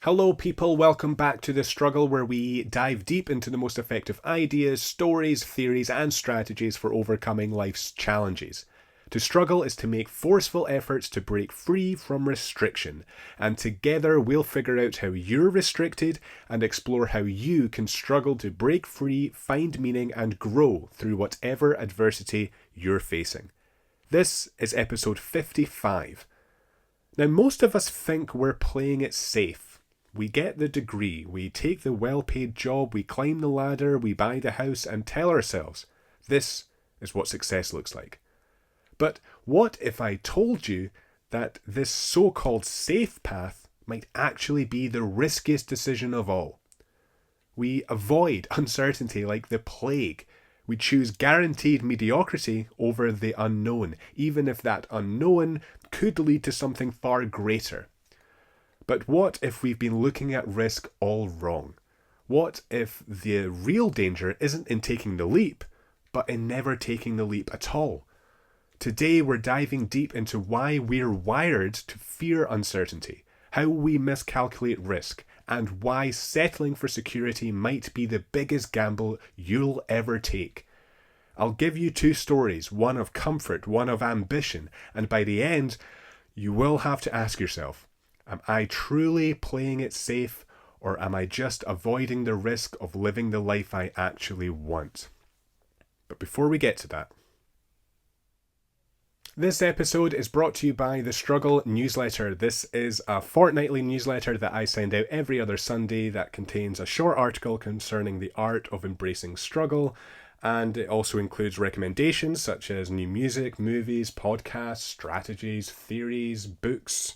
Hello people, welcome back to The Struggle, where we dive deep into the most effective ideas, stories, theories and strategies for overcoming life's challenges. To struggle is to make forceful efforts to break free from restriction, and together we'll figure out how you're restricted and explore how you can struggle to break free, find meaning and grow through whatever adversity you're facing. This is episode 55. Now, most of us think we're playing it safe. We get the degree, we take the well-paid job, we climb the ladder, we buy the house and tell ourselves, this is what success looks like. But what if I told you that this so-called safe path might actually be the riskiest decision of all? We avoid uncertainty like the plague. We choose guaranteed mediocrity over the unknown, even if that unknown could lead to something far greater. But what if we've been looking at risk all wrong? What if the real danger isn't in taking the leap, but in never taking the leap at all? Today we're diving deep into why we're wired to fear uncertainty, how we miscalculate risk, and why settling for security might be the biggest gamble you'll ever take. I'll give you two stories, one of comfort, one of ambition, and by the end, you will have to ask yourself, am I truly playing it safe, or am I just avoiding the risk of living the life I actually want? But before we get to that, this episode is brought to you by The Struggle newsletter. This is a fortnightly newsletter that I send out every other Sunday that contains a short article concerning the art of embracing struggle, and it also includes recommendations such as new music, movies, podcasts, strategies, theories, books,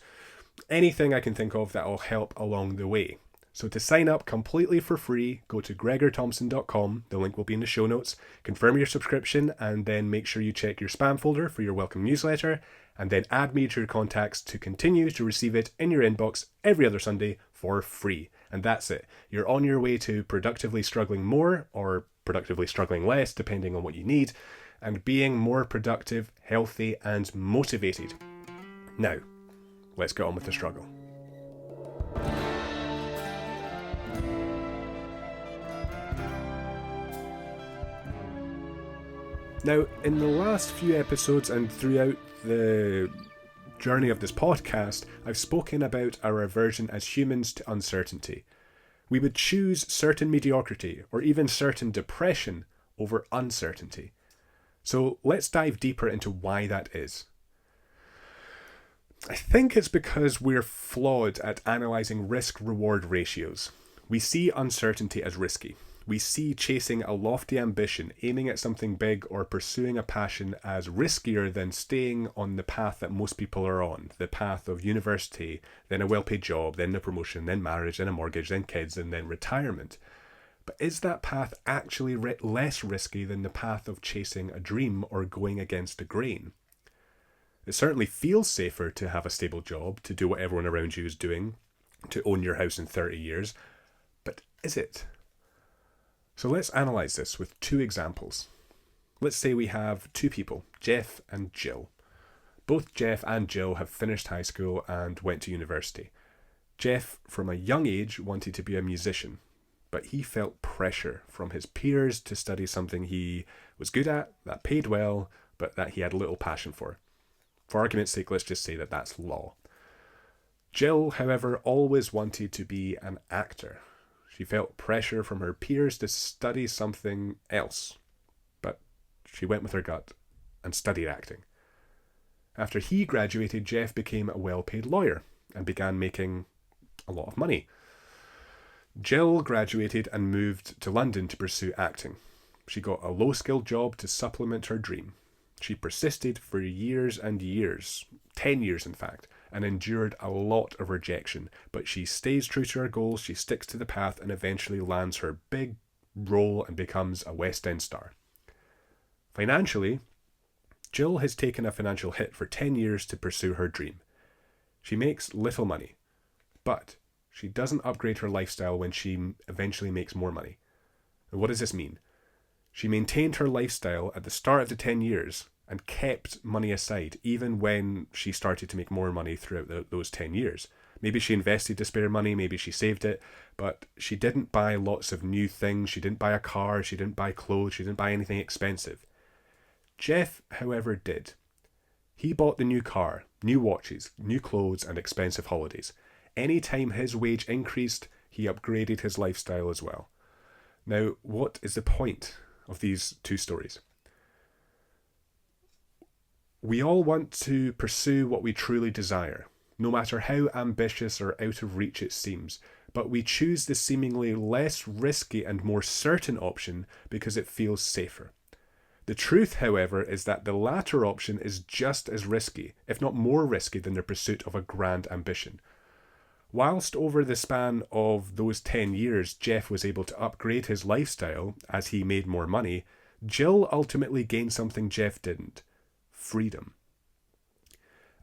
anything I can think of that will help along the way. So to sign up completely for free, go to gregorthomson.com, the link will be in the show notes, confirm your subscription, and then make sure you check your spam folder for your welcome newsletter, and then add me to your contacts to continue to receive it in your inbox every other Sunday for free. And that's it. You're on your way to productively struggling more, or productively struggling less, depending on what you need, and being more productive, healthy, and motivated. Now, let's get on with the struggle. Now, in the last few episodes and throughout the journey of this podcast, I've spoken about our aversion as humans to uncertainty. We would choose certain mediocrity or even certain depression over uncertainty. So let's dive deeper into why that is. I think it's because we're flawed at analysing risk-reward ratios. We see uncertainty as risky. We see chasing a lofty ambition, aiming at something big, or pursuing a passion as riskier than staying on the path that most people are on, the path of university, then a well-paid job, then the promotion, then marriage, then a mortgage, then kids, and then retirement. But is that path actually less risky than the path of chasing a dream or going against the grain? It certainly feels safer to have a stable job, to do what everyone around you is doing, to own your house in 30 years. But is it? So let's analyse this with two examples. Let's say we have two people, Jeff and Gill. Both Jeff and Gill have finished high school and went to university. Jeff, from a young age, wanted to be a musician, but he felt pressure from his peers to study something he was good at, that paid well, but that he had little passion for. For argument's sake, let's just say that that's law. Gill, however, always wanted to be an actor. She felt pressure from her peers to study something else, but she went with her gut and studied acting. After he graduated, Jeff became a well-paid lawyer and began making a lot of money. Gill graduated and moved to London to pursue acting. She got a low-skilled job to supplement her dream. She persisted for years and years, 10 years in fact, and endured a lot of rejection, but she stays true to her goals, she sticks to the path and eventually lands her big role and becomes a West End star. Financially, Gill has taken a financial hit for 10 years to pursue her dream. She makes little money, but she doesn't upgrade her lifestyle when she eventually makes more money. And what does this mean? She maintained her lifestyle at the start of the 10 years and kept money aside even when she started to make more money throughout those 10 years. Maybe she invested to spare money, maybe she saved it, but she didn't buy lots of new things. She didn't buy a car, she didn't buy clothes, she didn't buy anything expensive. Jeff, however, did. He bought the new car, new watches, new clothes, and expensive holidays. Anytime his wage increased, he upgraded his lifestyle as well. Now, what is the point of these two stories? We all want to pursue what we truly desire, no matter how ambitious or out of reach it seems, but we choose the seemingly less risky and more certain option because it feels safer. The truth, however, is that the latter option is just as risky, if not more risky, than the pursuit of a grand ambition. Whilst over the span of those 10 years, Jeff was able to upgrade his lifestyle as he made more money, Gill ultimately gained something Jeff didn't: freedom.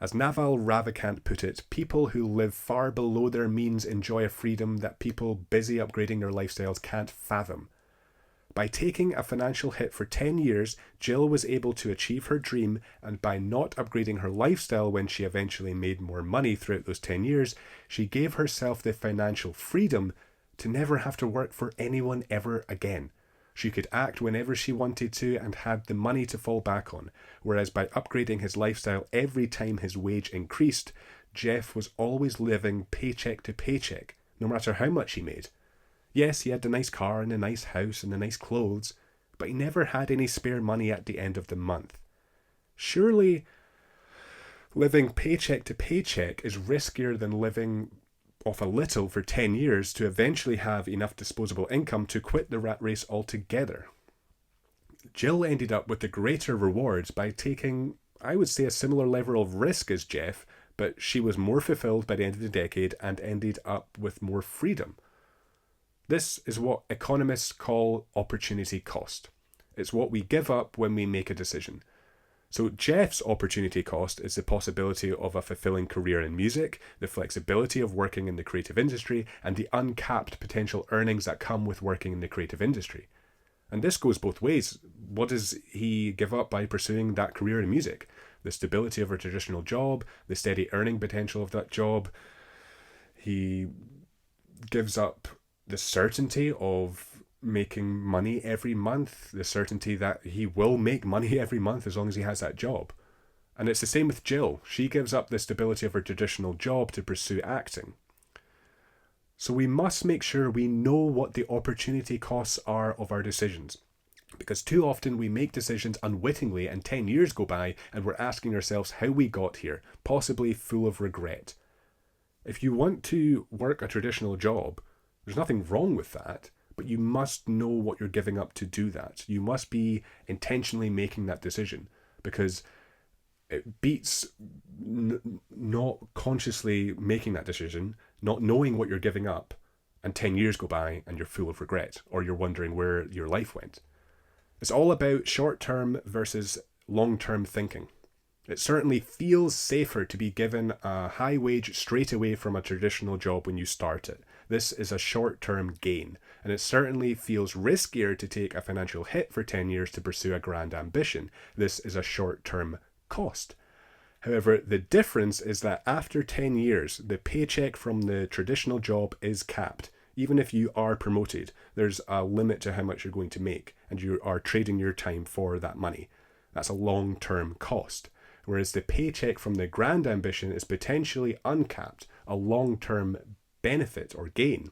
As Naval Ravikant put it, people who live far below their means enjoy a freedom that people busy upgrading their lifestyles can't fathom. By taking a financial hit for 10 years, Gill was able to achieve her dream, and by not upgrading her lifestyle when she eventually made more money throughout those 10 years, she gave herself the financial freedom to never have to work for anyone ever again. She could act whenever she wanted to and had the money to fall back on, whereas by upgrading his lifestyle every time his wage increased, Jeff was always living paycheck to paycheck, no matter how much he made. Yes, he had the nice car and the nice house and the nice clothes, but he never had any spare money at the end of the month. Surely, living paycheck to paycheck is riskier than living off a little for 10 years to eventually have enough disposable income to quit the rat race altogether. Gill ended up with the greater rewards by taking, I would say, a similar level of risk as Jeff, but she was more fulfilled by the end of the decade and ended up with more freedom. This is what economists call opportunity cost. It's what we give up when we make a decision. So Jeff's opportunity cost is the possibility of a fulfilling career in music, the flexibility of working in the creative industry, and the uncapped potential earnings that come with working in the creative industry. And this goes both ways. What does he give up by pursuing that career in music? The stability of a traditional job, the steady earning potential of that job. He gives up the certainty of making money every month, the certainty that he will make money every month as long as he has that job. And it's the same with Gill. She gives up the stability of her traditional job to pursue acting. So we must make sure we know what the opportunity costs are of our decisions. Because too often we make decisions unwittingly and 10 years go by and we're asking ourselves how we got here, possibly full of regret. If you want to work a traditional job, there's nothing wrong with that, but you must know what you're giving up to do that. You must be intentionally making that decision, because it beats not consciously making that decision, not knowing what you're giving up, and 10 years go by and you're full of regret, or you're wondering where your life went. It's all about short-term versus long-term thinking. It certainly feels safer to be given a high wage straight away from a traditional job when you start it. This is a short-term gain, and it certainly feels riskier to take a financial hit for 10 years to pursue a grand ambition. This is a short-term cost. However, the difference is that after 10 years, the paycheck from the traditional job is capped. Even if you are promoted, there's a limit to how much you're going to make, and you are trading your time for that money. That's a long-term cost. Whereas the paycheck from the grand ambition is potentially uncapped, a long-term benefit or gain.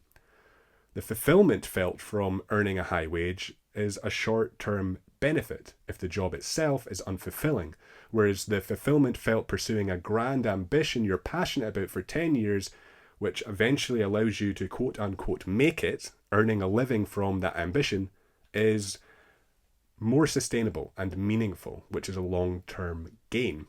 The fulfillment felt from earning a high wage is a short-term benefit if the job itself is unfulfilling, whereas the fulfillment felt pursuing a grand ambition you're passionate about for 10 years, which eventually allows you to quote-unquote make it, earning a living from that ambition, is more sustainable and meaningful, which is a long-term gain.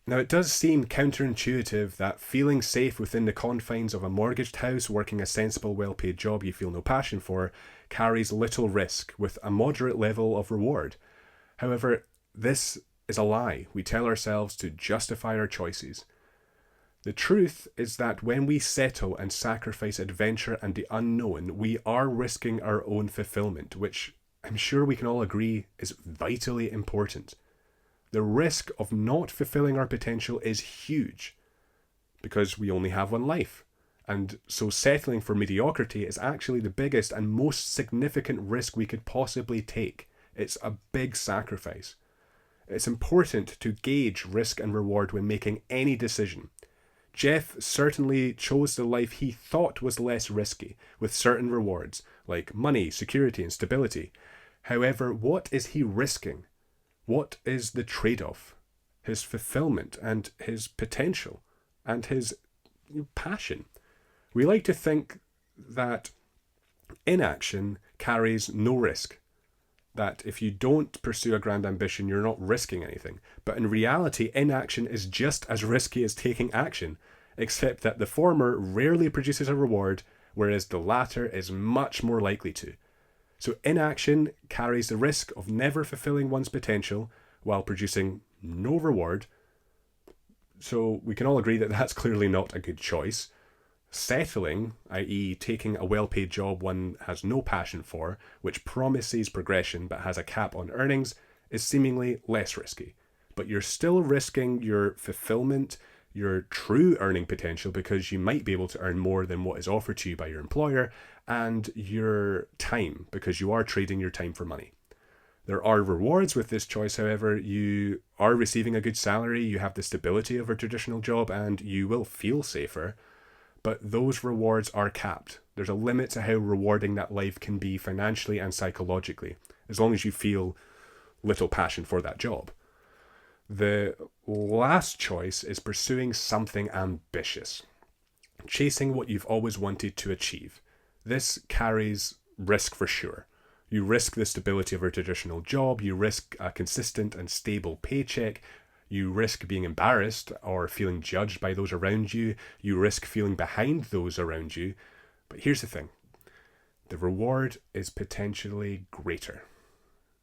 Now, it does seem counterintuitive that feeling safe within the confines of a mortgaged house, working a sensible, well-paid job you feel no passion for, carries little risk with a moderate level of reward. However, this is a lie we tell ourselves to justify our choices. The truth is that when we settle and sacrifice adventure and the unknown, we are risking our own fulfillment, which I'm sure we can all agree is vitally important. The risk of not fulfilling our potential is huge. because we only have one life. And so settling for mediocrity is actually the biggest and most significant risk we could possibly take. It's a big sacrifice. It's important to gauge risk and reward when making any decision. Jeff certainly chose the life he thought was less risky, with certain rewards, like money, security, and stability. However, what is he risking? What is the trade-off? His fulfillment and his potential and his passion. We like to think that inaction carries no risk, that if you don't pursue a grand ambition, you're not risking anything. But in reality, inaction is just as risky as taking action, except that the former rarely produces a reward, whereas the latter is much more likely to. So inaction carries the risk of never fulfilling one's potential while producing no reward. So we can all agree that that's clearly not a good choice. Settling, i.e. taking a well-paid job one has no passion for, which promises progression but has a cap on earnings, is seemingly less risky. But you're still risking your fulfillment, your true earning potential, because you might be able to earn more than what is offered to you by your employer, and your time, because you are trading your time for money. There are rewards with this choice, however. You are receiving a good salary, you have the stability of a traditional job, and you will feel safer. But those rewards are capped. There's a limit to how rewarding that life can be financially and psychologically, as long as you feel little passion for that job. The last choice is pursuing something ambitious, chasing what you've always wanted to achieve. This carries risk for sure. You risk the stability of a traditional job, you risk a consistent and stable paycheck, you risk being embarrassed or feeling judged by those around you. You risk feeling behind those around you. But here's the thing. The reward is potentially greater.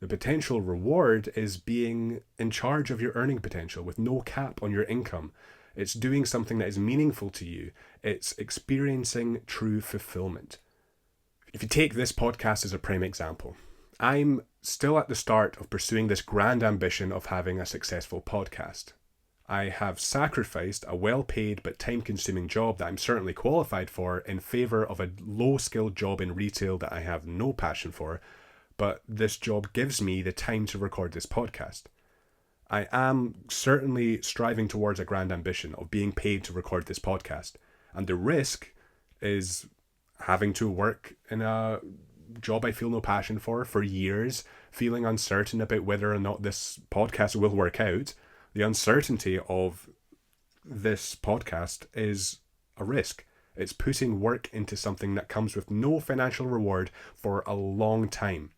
The potential reward is being in charge of your earning potential with no cap on your income. It's doing something that is meaningful to you. It's experiencing true fulfillment. If you take this podcast as a prime example, I'm still at the start of pursuing this grand ambition of having a successful podcast. I have sacrificed a well-paid but time-consuming job that I'm certainly qualified for in favour of a low-skilled job in retail that I have no passion for, but this job gives me the time to record this podcast. I am certainly striving towards a grand ambition of being paid to record this podcast, and the risk is having to work in a job I feel no passion for years, feeling uncertain about whether or not this podcast will work out. The uncertainty of this podcast is a risk. It's putting work into something that comes with no financial reward for a long time.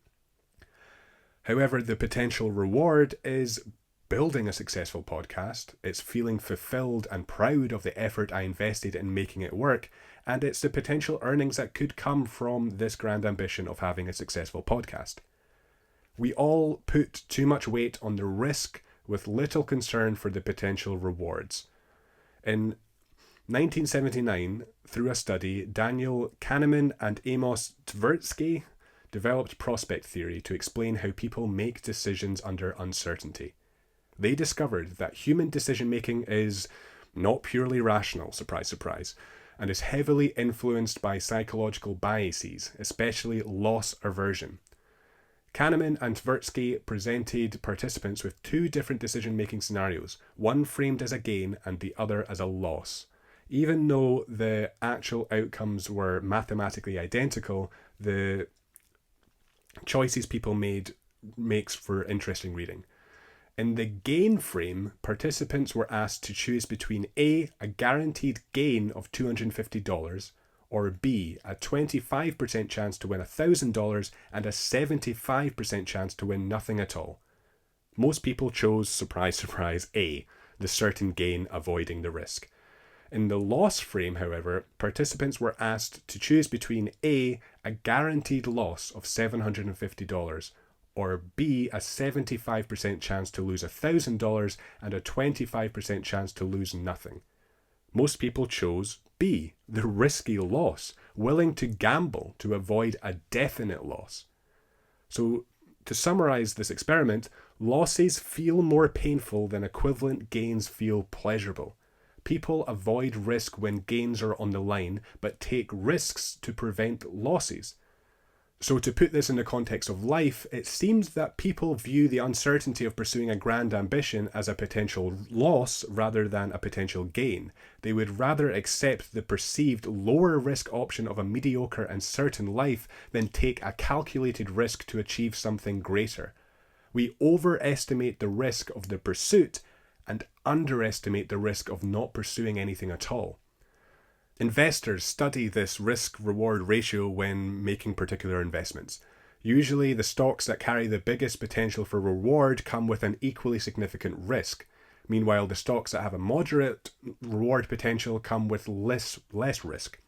However, the potential reward is building a successful podcast. It's feeling fulfilled and proud of the effort I invested in making it work, and it's the potential earnings that could come from this grand ambition of having a successful podcast. We all put too much weight on the risk with little concern for the potential rewards. In 1979, through a study, Daniel Kahneman and Amos Tversky developed prospect theory to explain how people make decisions under uncertainty. They discovered that human decision-making is not purely rational, surprise, surprise, and is heavily influenced by psychological biases, especially loss aversion. Kahneman and Tversky presented participants with two different decision-making scenarios, one framed as a gain and the other as a loss. Even though the actual outcomes were mathematically identical, the choices people made makes for interesting reading. In the gain frame, participants were asked to choose between A, a guaranteed gain of $250, or B, a 25% chance to win $1,000 and a 75% chance to win nothing at all. Most people chose, surprise, surprise, A, the certain gain avoiding the risk. In the loss frame, however, participants were asked to choose between A, a guaranteed loss of $750, or B, a 75% chance to lose $1,000 and a 25% chance to lose nothing. Most people chose B, the risky loss, willing to gamble to avoid a definite loss. So, to summarize this experiment, losses feel more painful than equivalent gains feel pleasurable. People avoid risk when gains are on the line, but take risks to prevent losses. So to put this in the context of life, it seems that people view the uncertainty of pursuing a grand ambition as a potential loss rather than a potential gain. They would rather accept the perceived lower risk option of a mediocre and certain life than take a calculated risk to achieve something greater. We overestimate the risk of the pursuit and underestimate the risk of not pursuing anything at all. Investors study this risk-reward ratio when making particular investments. Usually, the stocks that carry the biggest potential for reward come with an equally significant risk. Meanwhile, the stocks that have a moderate reward potential come with less risk.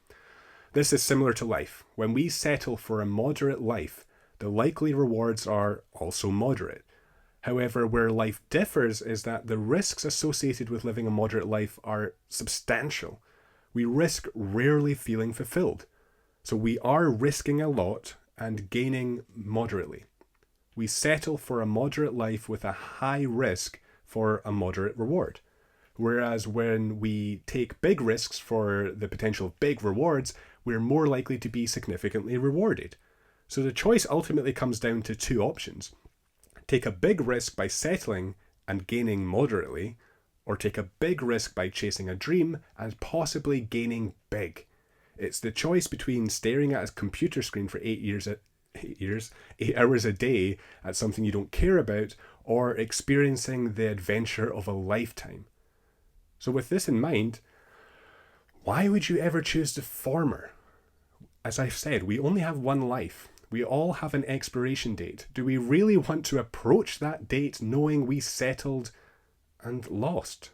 This is similar to life. When we settle for a moderate life, the likely rewards are also moderate. However, where life differs is that the risks associated with living a moderate life are substantial. We risk rarely feeling fulfilled. So we are risking a lot and gaining moderately. We settle for a moderate life with a high risk for a moderate reward. Whereas when we take big risks for the potential of big rewards, we're more likely to be significantly rewarded. So the choice ultimately comes down to two options. Take a big risk by settling and gaining moderately, or take a big risk by chasing a dream and possibly gaining big. It's the choice between staring at a computer screen for 8 hours a day at something you don't care about, or experiencing the adventure of a lifetime. So with this in mind, why would you ever choose the former? As I've said, we only have one life. We all have an expiration date. Do we really want to approach that date knowing we settled and lost?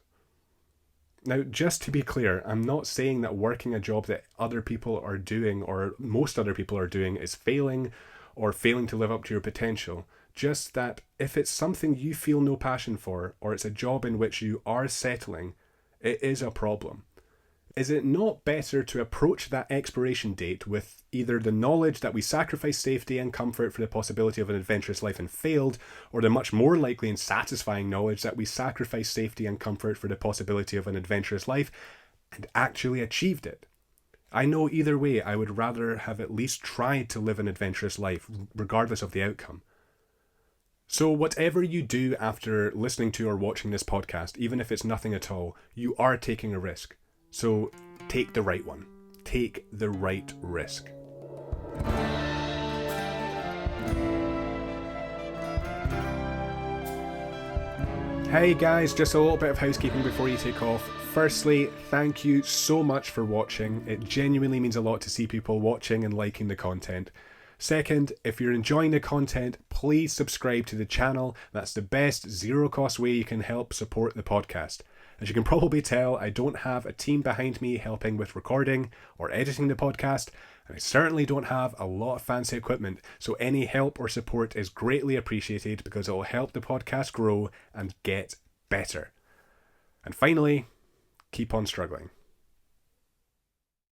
Now, just to be clear, I'm not saying that working a job that other people are doing, or most other people are doing, is failing or failing to live up to your potential. Just that if it's something you feel no passion for, or it's a job in which you are settling, it is a problem. Is it not better to approach that expiration date with either the knowledge that we sacrificed safety and comfort for the possibility of an adventurous life and failed, or the much more likely and satisfying knowledge that we sacrificed safety and comfort for the possibility of an adventurous life and actually achieved it? I know either way, I would rather have at least tried to live an adventurous life, regardless of the outcome. So whatever you do after listening to or watching this podcast, even if it's nothing at all, you are taking a risk. So take the right one. Take the right risk. Hey guys, just a little bit of housekeeping before you take off. Firstly, thank you so much for watching. It genuinely means a lot to see people watching and liking the content. Second, if you're enjoying the content, please subscribe to the channel. That's the best zero-cost way you can help support the podcast. As you can probably tell, I don't have a team behind me helping with recording or editing the podcast, and I certainly don't have a lot of fancy equipment, so any help or support is greatly appreciated because it will help the podcast grow and get better. And finally, keep on struggling.